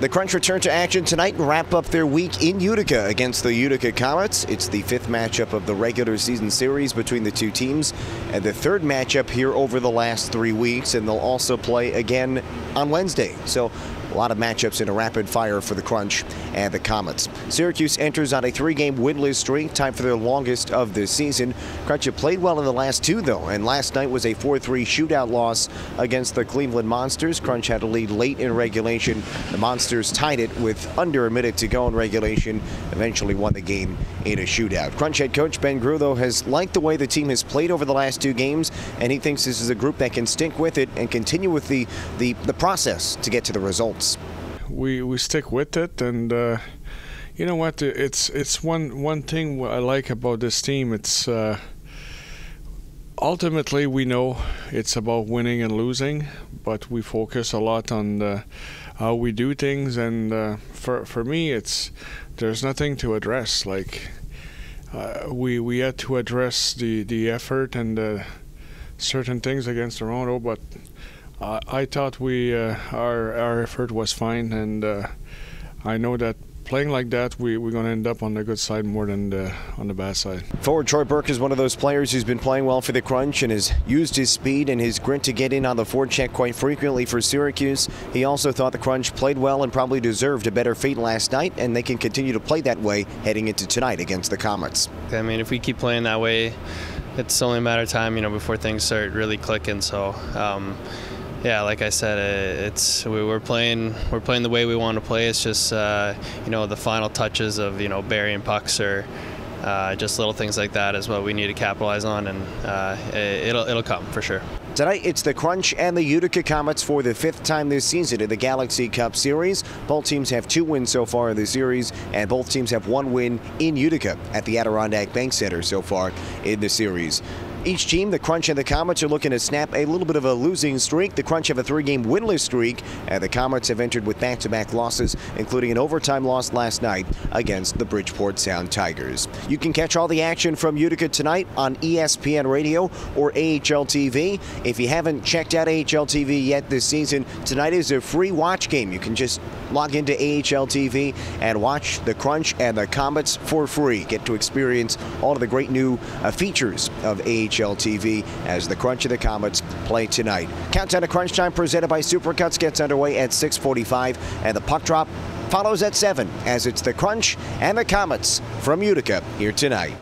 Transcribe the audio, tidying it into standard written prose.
The Crunch return to action tonight and wrap up their week in Utica against the Utica Comets. It's the fifth matchup of the regular season series between the two teams and the third matchup here over the last 3 weeks, and they'll also play again on Wednesday. So a lot of matchups in a rapid fire for the Crunch and the Comets. Syracuse enters on a 3-game winless streak, time for their longest of this season. Crunch have played well in the last two, though, and last night was a 4-3 shootout loss against the Cleveland Monsters. Crunch had a lead late in regulation. The Monsters tied it with under a minute to go in regulation, eventually won the game in a shootout. Crunch head coach Ben Grew, though, has liked the way the team has played over the last 2 games, and he thinks this is a group that can stick with it and continue with the process to get to the results. We stick with it, and you know what? It's one thing I like about this team. It's ultimately we know it's about winning and losing, but we focus a lot on how we do things. And for me, there's nothing to address. Like we had to address the effort and certain things against Toronto, but I thought our effort was fine, and I know that playing like that, we're going to end up on the good side more than on the bad side. Forward Troy Burke is one of those players who's been playing well for the Crunch and has used his speed and his grit to get in on the forecheck quite frequently for Syracuse. He also thought the Crunch played well and probably deserved a better fate last night, and they can continue to play that way heading into tonight against the Comets. I mean, if we keep playing that way, it's only a matter of time, before things start really clicking. So. Yeah, like I said, we're playing the way we want to play. It's just the final touches of burying pucks or just little things like that is what we need to capitalize on, and it'll come for sure. Tonight, it's the Crunch and the Utica Comets for the 5th time this season in the Galaxy Cup Series. Both teams have 2 wins so far in the series, and both teams have 1 win in Utica at the Adirondack Bank Center so far in the series. Each team, the Crunch and the Comets, are looking to snap a little bit of a losing streak. The Crunch have a 3-game winless streak, and the Comets have entered with back-to-back losses, including an overtime loss last night against the Bridgeport Sound Tigers. You can catch all the action from Utica tonight on ESPN Radio or AHL TV. If you haven't checked out AHL TV yet this season, tonight is a free watch game. You can just log into AHL TV and watch the Crunch and the Comets for free. Get to experience all of the great new features of AHL TV as the Crunch and the Comets play tonight. Countdown to Crunch Time presented by Supercuts gets underway at 6:45, and the puck drop follows at 7 as it's the Crunch and the Comets from Utica here tonight.